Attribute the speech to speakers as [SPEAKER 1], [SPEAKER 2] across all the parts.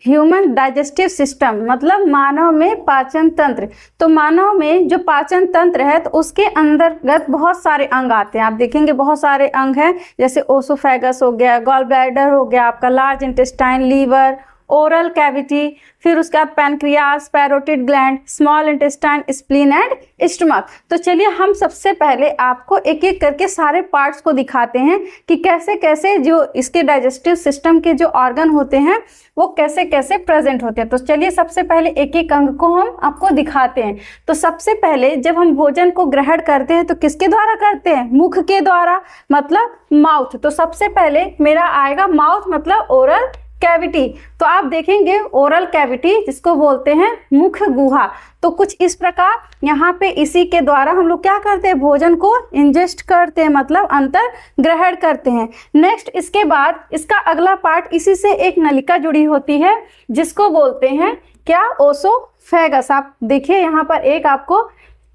[SPEAKER 1] Human digestive system मतलब मानव में पाचन तंत्र। तो मानव में जो पाचन तंत्र है तो उसके अंतर्गत बहुत सारे अंग आते हैं। आप देखेंगे बहुत सारे अंग हैं, जैसे ओसोफेगस हो गया, गॉल ब्लैडर हो गया, आपका large intestine, liver, oral cavity, फिर उसके बाद pancreas, parotid gland, small intestine, spleen and stomach. तो चलिए हम सबसे पहले आपको एक एक करके सारे पार्ट्स को दिखाते हैं कि कैसे कैसे जो इसके डाइजेस्टिव सिस्टम के जो ऑर्गन होते हैं वो कैसे कैसे प्रेजेंट होते हैं। तो चलिए सबसे पहले एक एक अंग को हम आपको दिखाते हैं। तो सबसे पहले जब हम भोजन को ग्रहण करते हैं तो किसके द्वारा करते हैं? मुख के द्वारा, मतलब माउथ। तो सबसे पहले मेरा आएगा माउथ मतलब ओरल कैविटी। तो आप देखेंगे ओरल कैविटी जिसको बोलते हैं मुख गुहा। तो कुछ इस प्रकार यहाँ पे इसी के द्वारा हम लोग क्या करते हैं? भोजन को इंजेस्ट करते हैं, मतलब अंतर ग्रहण करते हैं। नेक्स्ट इसके बाद इसका अगला पार्ट, इसी से एक नलिका जुड़ी होती है जिसको बोलते हैं क्या? ओसोफेगस। आप देखिए यहाँ पर एक आपको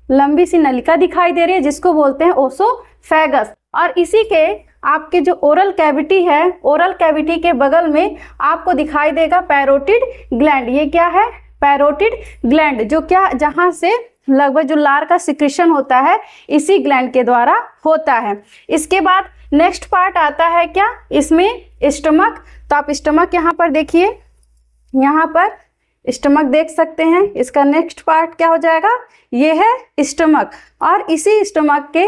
[SPEAKER 1] लंबी सी नलिका दिखाई दे रही है जिसको बोलते हैं ओसोफेगस। और इसी के आपके जो ओरल कैविटी है, ओरल कैविटी के बगल में आपको दिखाई देगा पैरोटिड ग्लैंड। ये क्या है? पैरोटिड ग्लैंड, जो क्या जहां से लगभग जो लार का सिक्रीशन होता है इसी ग्लैंड के द्वारा होता है। इसके बाद नेक्स्ट पार्ट आता है क्या? इसमें स्टमक। तो आप स्टमक यहाँ पर देखिए, यहाँ पर स्टमक देख सकते हैं। इसका नेक्स्ट पार्ट क्या हो जाएगा? ये है स्टमक। और इसी स्टमक के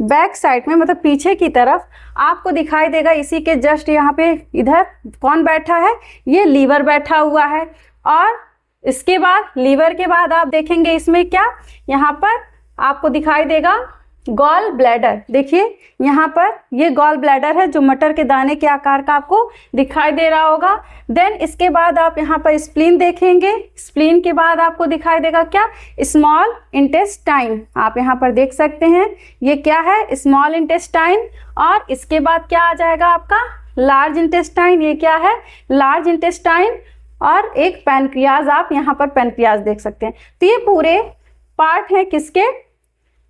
[SPEAKER 1] बैक साइड में मतलब पीछे की तरफ आपको दिखाई देगा, इसी के जस्ट यहाँ पे इधर कौन बैठा है? ये लीवर बैठा हुआ है। और इसके बाद लीवर के बाद आप देखेंगे इसमें क्या? यहाँ पर आपको दिखाई देगा गॉल ब्लैडर। देखिए यहाँ पर ये गॉल ब्लैडर है जो मटर के दाने के आकार का आपको दिखाई दे रहा होगा। देन इसके बाद आप यहाँ पर स्प्लीन देखेंगे। स्प्लीन के बाद आपको दिखाई देगा क्या? Small intestine. आप यहाँ पर देख सकते हैं ये क्या है? Small intestine. और इसके बाद क्या आ जाएगा आपका? Large intestine. ये क्या है? Large intestine. और एक पैनक्रियाज, आप यहाँ पर पैनक्रियाज देख सकते हैं। तो ये पूरे पार्ट हैं किसके?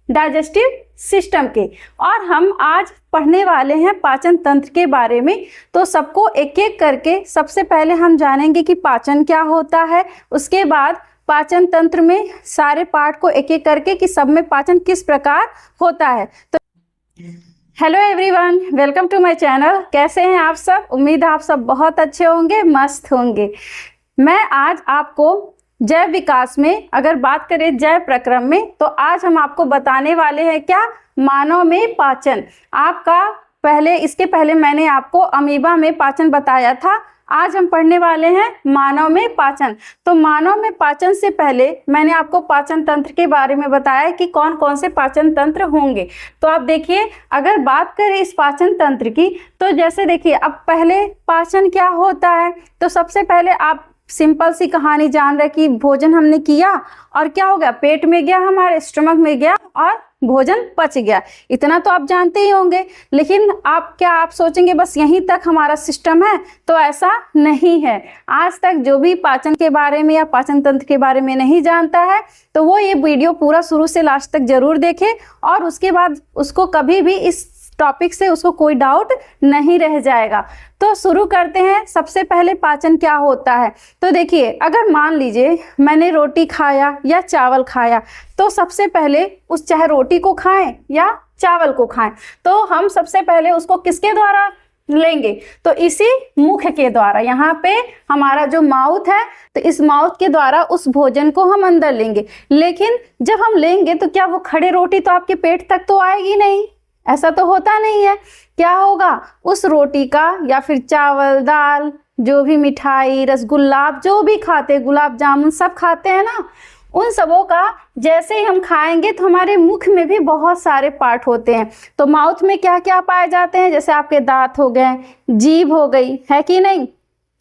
[SPEAKER 1] डाइजेस्टिव सिस्टम के। और हम आज पढ़ने वाले हैं पाचन तंत्र के बारे में। तो सबको एक एक करके सबसे पहले हम जानेंगे कि पाचन क्या होता है, उसके बाद पाचन तंत्र में सारे पार्ट को एक एक करके कि सब में पाचन किस प्रकार होता है। तो hello everyone, welcome to my channel. कैसे हैं आप सब? उम्मीद है आप सब बहुत अच्छे होंगे, मस्त होंगे। मैं आज आपको जैव विकास में अगर बात करें जैव प्रक्रम में, तो आज हम आपको बताने वाले हैं क्या? मानव में पाचन। आपका पहले, इसके पहले मैंने आपको अमीबा में पाचन बताया था। आज हम पढ़ने वाले हैं मानव में पाचन। तो मानव में पाचन से पहले मैंने आपको पाचन तंत्र के बारे में बताया कि कौन कौन से पाचन तंत्र होंगे। तो आप देखिए, अगर बात करें इस पाचन तंत्र की, तो जैसे देखिए अब पहले पाचन क्या होता है। तो सबसे पहले आप सिंपल सी कहानी जान रहे कि भोजन हमने किया और क्या हो गया? पेट में गया, हमारे स्टमक में गया और भोजन पच गया। इतना तो आप जानते ही होंगे। लेकिन आप सोचेंगे बस यहीं तक हमारा सिस्टम है? तो ऐसा नहीं है। आज तक जो भी पाचन के बारे में या पाचन तंत्र के बारे में नहीं जानता है तो वो ये वीडियो पूरा शुरू से लास्ट तक जरूर देखे, और उसके बाद उसको कभी भी इस टॉपिक से उसको कोई डाउट नहीं रह जाएगा। तो शुरू करते हैं। सबसे पहले पाचन क्या होता है? तो देखिए, अगर मान लीजिए मैंने रोटी खाया या चावल खाया, तो सबसे पहले उस चाहे रोटी को खाएं या चावल को खाएं, तो हम सबसे पहले उसको किसके द्वारा लेंगे? तो इसी मुख के द्वारा। यहाँ पे हमारा जो माउथ है, तो इस माउथ के द्वारा उस भोजन को हम अंदर लेंगे। लेकिन जब हम लेंगे तो क्या वो खड़े रोटी तो आपके पेट तक तो आएगी नहीं? ऐसा तो होता नहीं है। क्या होगा? उस रोटी का या फिर चावल, दाल, जो भी मिठाई, रसगुल्ला, आप जो भी खाते, गुलाब जामुन सब खाते हैं ना, उन सबों का जैसे ही हम खाएंगे तो हमारे मुख में भी बहुत सारे पार्ट होते हैं। तो माउथ में क्या क्या पाए जाते हैं? जैसे आपके दांत हो गए, जीभ हो गई, है कि नहीं?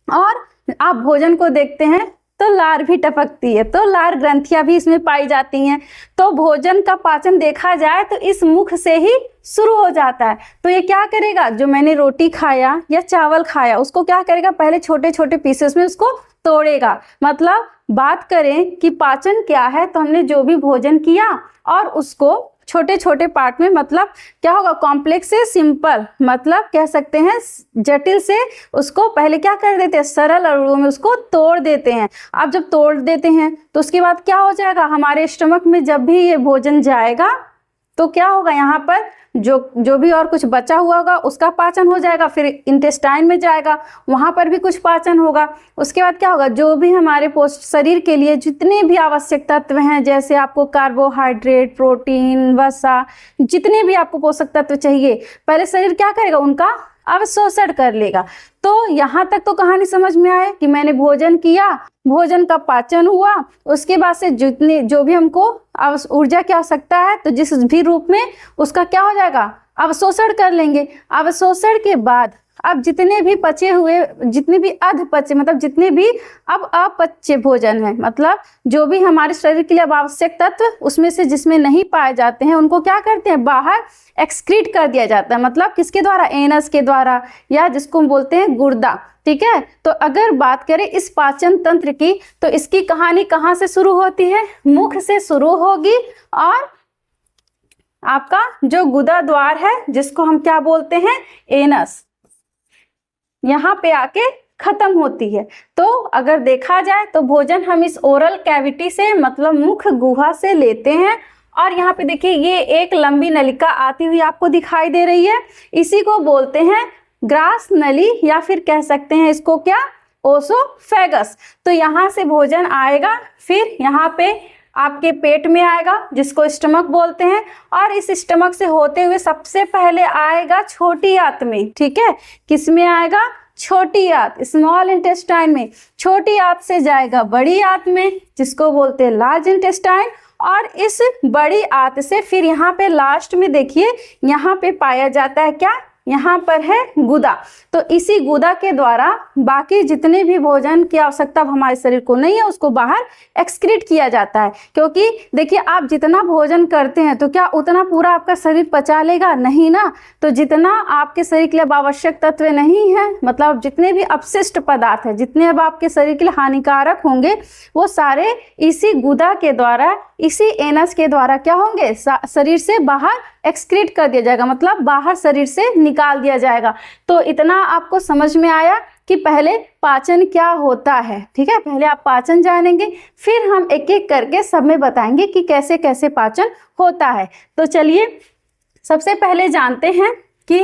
[SPEAKER 1] और आप भोजन को देखते हैं तो लार भी टपकती है, तो लार ग्रंथियां भी इसमें पाई जाती हैं। तो भोजन का पाचन देखा जाए तो इस मुख से ही शुरू हो जाता है। तो ये क्या करेगा? जो मैंने रोटी खाया या चावल खाया उसको क्या करेगा? पहले छोटे छोटे पीसेस में उसको तोड़ेगा। मतलब बात करें कि पाचन क्या है, तो हमने जो भी भोजन किया और उसको छोटे छोटे पार्ट में, मतलब क्या होगा, कॉम्प्लेक्स से सिंपल, मतलब कह सकते हैं जटिल से उसको पहले क्या कर देते हैं, सरल अणुओं में उसको तोड़ देते हैं। अब जब तोड़ देते हैं तो उसके बाद क्या हो जाएगा, हमारे स्टमक में जब भी ये भोजन जाएगा तो क्या होगा, यहाँ पर जो भी और कुछ बचा हुआ होगा उसका पाचन हो जाएगा, फिर इंटेस्टाइन में जाएगा, वहां पर भी कुछ पाचन होगा। उसके बाद क्या होगा, जो भी हमारे शरीर के लिए जितने भी आवश्यक तत्व हैं, जैसे आपको कार्बोहाइड्रेट, प्रोटीन, वसा, जितने भी आपको पोषक तत्व चाहिए, पहले शरीर क्या करेगा, उनका अवशोषण कर लेगा। तो यहाँ तक तो कहानी समझ में आए कि मैंने भोजन किया, भोजन का पाचन हुआ, उसके बाद से जो भी हमको ऊर्जा की आवश्यकता है तो जिस भी रूप में उसका क्या हो जाएगा, अवशोषण कर लेंगे। अवशोषण के बाद अब जितने भी पचे हुए, जितने भी अधपचे, मतलब जितने भी अब अपचे भोजन है, मतलब जो भी हमारे शरीर के लिए अब आवश्यक तत्व उसमें से जिसमें नहीं पाए जाते हैं उनको क्या करते हैं, बाहर एक्सक्रीट कर दिया जाता है। मतलब किसके द्वारा, एनस के द्वारा, या जिसको हम बोलते हैं गुर्दा। ठीक है, तो अगर बात करें इस पाचन तंत्र की तो इसकी कहानी कहाँ से शुरू होती है, मुख से शुरू होगी, और आपका जो गुदा द्वार है जिसको हम क्या बोलते हैं, एनस, यहाँ पे आके खत्म होती है। तो अगर देखा जाए तो भोजन हम इस ओरल कैविटी से, मतलब मुख गुहा से लेते हैं, और यहाँ पे देखिए ये एक लंबी नलिका आती हुई आपको दिखाई दे रही है, इसी को बोलते हैं ग्रास नली, या फिर कह सकते हैं इसको क्या, ओसोफेगस। तो यहाँ से भोजन आएगा, फिर यहाँ पे आपके पेट में आएगा जिसको स्टमक बोलते हैं, और इस स्टमक से होते हुए सबसे पहले आएगा छोटी आंत में। ठीक है, किस में आएगा, छोटी आंत, स्मॉल इंटेस्टाइन में। छोटी आंत से जाएगा बड़ी आंत में जिसको बोलते हैं लार्ज इंटेस्टाइन, और इस बड़ी आंत से फिर यहाँ पे लास्ट में देखिए यहाँ पे पाया जाता है क्या, यहाँ पर है गुदा। तो इसी गुदा के द्वारा बाकी जितने भी भोजन की आवश्यकता हमारे शरीर को नहीं है उसको बाहर एक्सक्रीट किया जाता है। क्योंकि देखिए आप जितना भोजन करते हैं तो क्या उतना पूरा आपका शरीर पचा लेगा, नहीं ना। तो जितना आपके शरीर के लिए आवश्यक तत्व नहीं है, मतलब जितने भी अपशिष्ट पदार्थ है, जितने अब आपके शरीर के लिए हानिकारक होंगे, वो सारे इसी गुदा के द्वारा, इसी एनस के द्वारा क्या होंगे, शरीर से बाहर एक्सक्रीट कर दिया जाएगा, मतलब बाहर शरीर से निकाल दिया जाएगा। तो इतना आपको समझ में आया कि पहले पाचन क्या होता है। ठीक है, पहले आप पाचन जानेंगे, फिर हम एक एक करके सब में बताएंगे कि कैसे कैसे पाचन होता है। तो चलिए सबसे पहले जानते हैं कि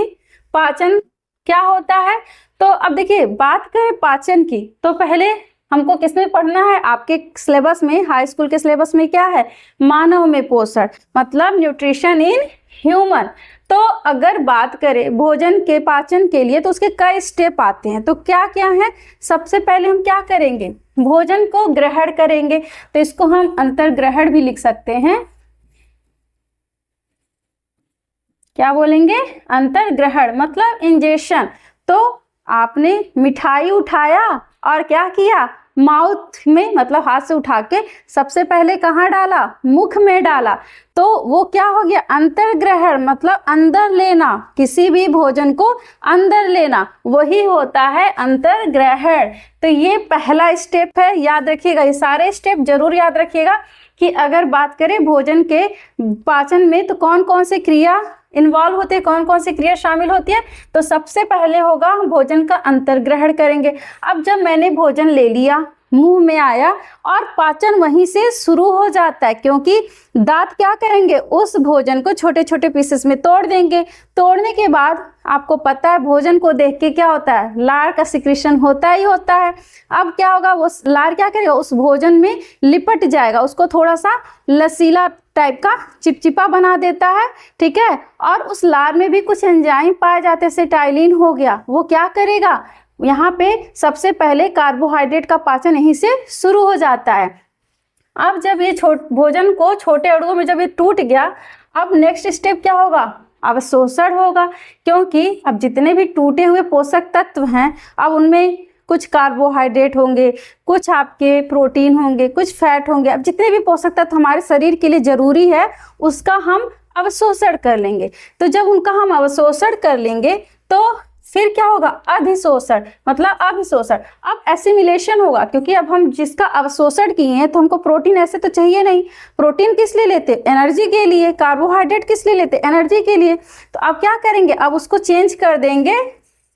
[SPEAKER 1] पाचन क्या होता है। तो अब देखिए बात करें पाचन की, तो पहले हमको किसमें पढ़ना है, आपके सिलेबस में, हाई स्कूल के सिलेबस में क्या है, मानव में पोषण, मतलब न्यूट्रिशन इन ह्यूमन। तो अगर बात करें भोजन के पाचन के लिए तो उसके कई स्टेप आते हैं। तो क्या क्या है, सबसे पहले हम क्या करेंगे, भोजन को ग्रहण करेंगे। तो इसको हम अंतर्ग्रहण भी लिख सकते हैं, क्या बोलेंगे, अंतर्ग्रहण, मतलब इंजेक्शन। तो आपने मिठाई उठाया और क्या किया, माउथ में, मतलब हाथ से उठा के सबसे पहले कहाँ डाला, मुख में डाला। तो वो क्या हो गया, अंतर्ग्रहण, मतलब अंदर लेना, किसी भी भोजन को अंदर लेना, वही होता है अंतर्ग्रहण। तो ये पहला स्टेप है, याद रखिएगा, ये सारे स्टेप जरूर याद रखिएगा कि अगर बात करें भोजन के पाचन में तो कौन कौन से क्रिया इन्वॉल्व होते हैं, कौन कौन सी क्रिया शामिल होती है। तो सबसे पहले होगा हम भोजन का अंतर्ग्रहण करेंगे। अब जब मैंने भोजन ले लिया, मुंह में आया, और पाचन वहीं से शुरू हो जाता है, क्योंकि दांत क्या करेंगे, उस भोजन को छोटे छोटे पीसेस में तोड़ देंगे। तोड़ने के बाद आपको पता है भोजन को देख के क्या होता है, लार का सिक्रीशन होता ही होता है। अब क्या होगा, वो लार क्या करेगा, उस भोजन में लिपट जाएगा, उसको थोड़ा सा लसीला टाइप का चिपचिपा बना देता है। ठीक है, और उस लार में भी कुछ एंजाइम पाए जाते हैं, एसिटाइलिन हो गया, वो क्या करेगा, यहाँ पे सबसे पहले कार्बोहाइड्रेट का पाचन यहीं से शुरू हो जाता है। अब जब ये भोजन को छोटे अणुओं में जब ये टूट गया, अब नेक्स्ट स्टेप क्या होगा, अवशोषण होगा। क्योंकि अब जितने भी टूटे हुए पोषक तत्व हैं, अब उनमें कुछ कार्बोहाइड्रेट होंगे, कुछ आपके प्रोटीन होंगे, कुछ फैट होंगे। अब जितने भी पोषक तत्व हमारे शरीर के लिए जरूरी है उसका हम अवशोषण कर लेंगे। तो जब उनका हम अवशोषण कर लेंगे तो फिर क्या होगा, अधिशोषण मतलब अभिशोषण। अब एसिमिलेशन होगा, क्योंकि अब हम जिसका अवशोषण किए हैं तो हमको प्रोटीन ऐसे तो चाहिए नहीं। प्रोटीन किस लिए लेते, एनर्जी के लिए। कार्बोहाइड्रेट किस लिए लेते, एनर्जी के लिए। तो अब क्या करेंगे, अब उसको चेंज कर देंगे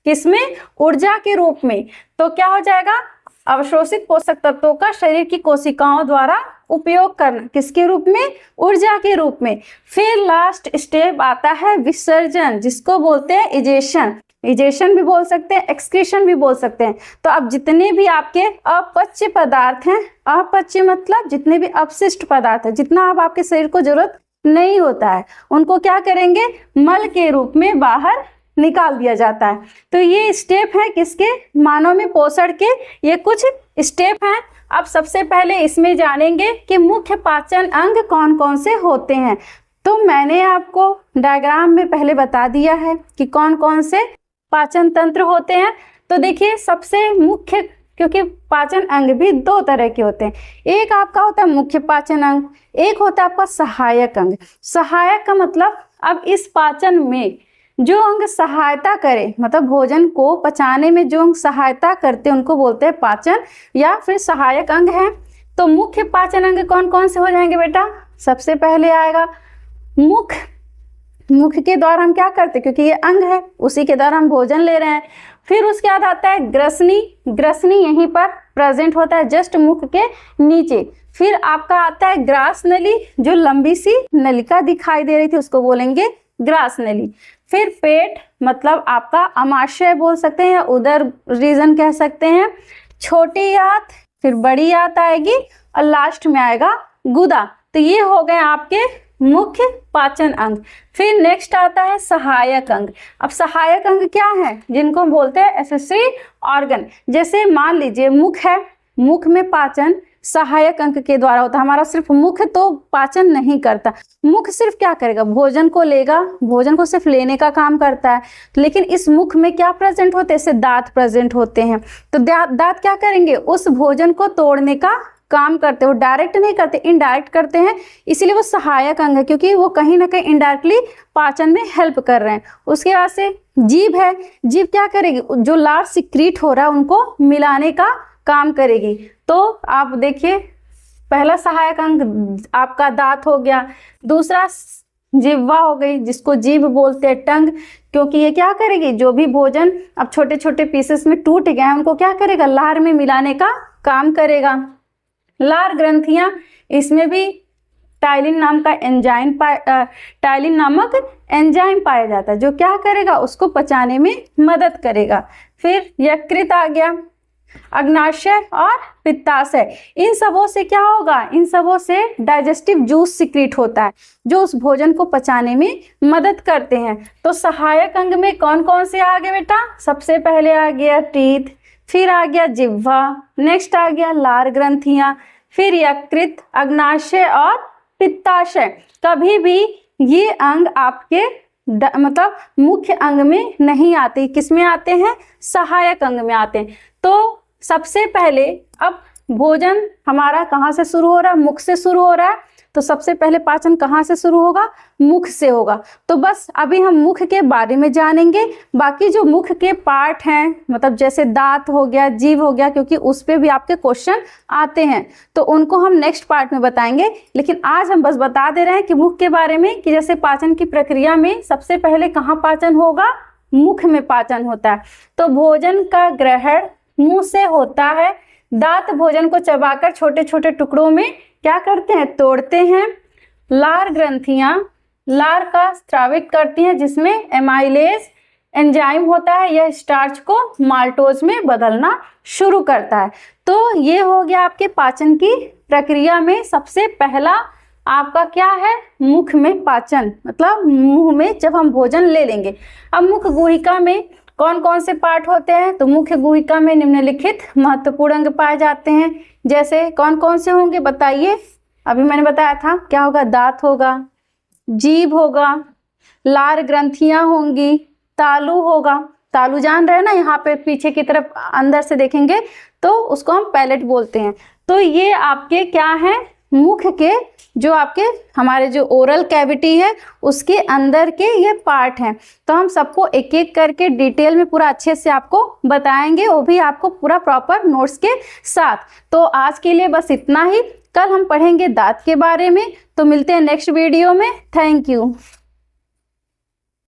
[SPEAKER 1] किसमें, ऊर्जा के रूप में। तो क्या हो जाएगा, अवशोषित पोषक तत्वों का शरीर की कोशिकाओं द्वारा उपयोग करना, किसके रूप में, ऊर्जा के रूप में। फिर लास्ट स्टेप आता है विसर्जन, जिसको बोलते हैं इजेशन। इजेशन भी बोल सकते हैं, एक्सक्रीशन भी बोल सकते हैं। तो अब जितने भी आपके अपच्य पदार्थ हैं, अपच्य मतलब जितने भी अपशिष्ट पदार्थ है, जितना अब आपके शरीर को जरूरत नहीं होता है, उनको क्या करेंगे, मल के रूप में बाहर निकाल दिया जाता है। तो ये स्टेप है किसके, मानव में पोषण के, ये कुछ स्टेप हैं। अब सबसे पहले इसमें जानेंगे कि मुख्य पाचन अंग कौन कौन से होते हैं। तो मैंने आपको डायग्राम में पहले बता दिया है कि कौन कौन से पाचन तंत्र होते हैं। तो देखिए सबसे मुख्य, क्योंकि पाचन अंग भी दो तरह के होते हैं, एक आपका होता है मुख्य पाचन अंग, एक होता है आपका सहायक अंग। सहायक का मतलब अब इस पाचन में जो अंग सहायता करे, मतलब भोजन को पचाने में जो अंग सहायता करते हैं उनको बोलते हैं पाचन या फिर सहायक अंग है। तो मुख्य पाचन अंग कौन कौन से हो जाएंगे बेटा, सबसे पहले आएगा मुख। मुख के द्वारा हम क्या करते हैं, क्योंकि ये अंग है, उसी के द्वारा हम भोजन ले रहे हैं। फिर उसके बाद आता है ग्रसनी। ग्रसनी यहीं पर प्रेजेंट होता है, जस्ट मुख के नीचे। फिर आपका आता है ग्रास नली, जो लंबी सी नलिका दिखाई दे रही थी उसको बोलेंगे ग्रास नली। फिर पेट मतलब आपका अमाशय बोल सकते हैं या उदर रीजन कह सकते हैं। छोटी आंत, फिर बड़ी आंत आएगी और लास्ट में आएगा गुदा। तो ये हो गए आपके मुख्य पाचन अंग। फिर नेक्स्ट आता है सहायक अंग। अब सहायक अंग क्या है, जिनको हम बोलते हैं एक्सेसरी ऑर्गन। जैसे मान लीजिए मुख है, मुख में पाचन सहायक अंग के द्वारा होता है। हमारा सिर्फ मुख तो पाचन नहीं करता, मुख सिर्फ क्या करेगा, भोजन को लेगा, भोजन को सिर्फ लेने का काम करता है। लेकिन इस मुख में क्या प्रेजेंट होते हैं, जैसे दांत प्रेजेंट होते हैं। तो दांत क्या करेंगे, उस भोजन को तोड़ने का काम करते हैं। वो डायरेक्ट नहीं करते, इनडायरेक्ट करते हैं, इसीलिए वो सहायक अंग है, क्योंकि वो कहीं ना कहीं इनडायरेक्टली पाचन में हेल्प कर रहे हैं। उसके बाद से जीभ है। जीभ क्या करेगी, जो लार सिक्रीट हो रहा है उनको मिलाने का काम करेगी। तो आप देखिए पहला सहायक अंग आपका दांत हो गया, दूसरा जिह्वा हो गई, जिसको जीभ बोलते हैं, टंग, क्योंकि ये क्या करेगी, जो भी भोजन अब छोटे छोटे पीसेस में टूट गए हैं उनको क्या करेगा, लार में मिलाने का काम करेगा। लार ग्रंथियां, इसमें भी टाइलिन नामक एंजाइम पाया जाता है, जो क्या करेगा, उसको पचाने में मदद करेगा। फिर यकृत आ गया, अग्नाशय और पित्ताशय। इन सबों से क्या होगा, इन सबों से डाइजेस्टिव जूस सिक्रीट होता है, जो उस भोजन को पचाने में मदद करते हैं। तो सहायक अंग में कौन कौन से आ गए बेटा, सबसे पहले आ गया टीथ, फिर आ गया जिह्वा, नेक्स्ट आ गया लार ग्रंथियां, फिर यकृत, अग्नाशय और पित्ताशय। कभी भी ये अंग आपके मतलब मुख्य अंग में नहीं आते, किस में आते हैं, सहायक अंग में आते हैं। तो सबसे पहले अब भोजन हमारा कहाँ से शुरू हो रहा है, मुख से शुरू हो रहा है। तो सबसे पहले पाचन कहाँ से शुरू होगा, मुख से होगा। तो बस अभी हम मुख के बारे में जानेंगे, बाकी जो मुख के पार्ट हैं, मतलब जैसे दांत हो गया, जीभ हो गया, क्योंकि उस पे भी आपके क्वेश्चन आते हैं, तो उनको हम नेक्स्ट पार्ट में बताएंगे। लेकिन आज हम बस बता दे रहे हैं कि मुख के बारे में, कि जैसे पाचन की प्रक्रिया में सबसे पहले कहाँ पाचन होगा, मुख में पाचन होता है। तो भोजन का ग्रहण मुंह से होता है। दांत भोजन को चबाकर छोटे छोटे टुकड़ों में क्या करते हैं, तोड़ते हैं। लार ग्रंथियां लार का स्रावित करती हैं, जिसमें एमाइलेज एंजाइम होता है, यह स्टार्च को माल्टोज में बदलना शुरू करता है। तो ये हो गया आपके पाचन की प्रक्रिया में सबसे पहला आपका क्या है, मुख में पाचन, मतलब मुंह में जब हम भोजन ले लेंगे। अब मुख गुहिका में कौन कौन से पार्ट होते हैं, तो मुख्य गुहिका में निम्नलिखित महत्वपूर्ण अंग पाए जाते हैं। जैसे कौन कौन से होंगे बताइए, अभी मैंने बताया था क्या होगा, दांत होगा, जीभ होगा, लार ग्रंथियां होंगी, तालु होगा, तालु जान रहे हैं ना, यहाँ पे पीछे की तरफ अंदर से देखेंगे तो उसको हम पैलेट बोलते हैं। तो ये आपके क्या है, मुख के जो आपके हमारे जो ओरल कैविटी है उसके अंदर के ये पार्ट हैं। तो हम सबको एक एक करके डिटेल में पूरा अच्छे से आपको बताएंगे, वो भी आपको पूरा प्रॉपर नोट्स के साथ। तो आज के लिए बस इतना ही। कल हम पढ़ेंगे दांत के बारे में। तो मिलते हैं नेक्स्ट वीडियो में। Thank you.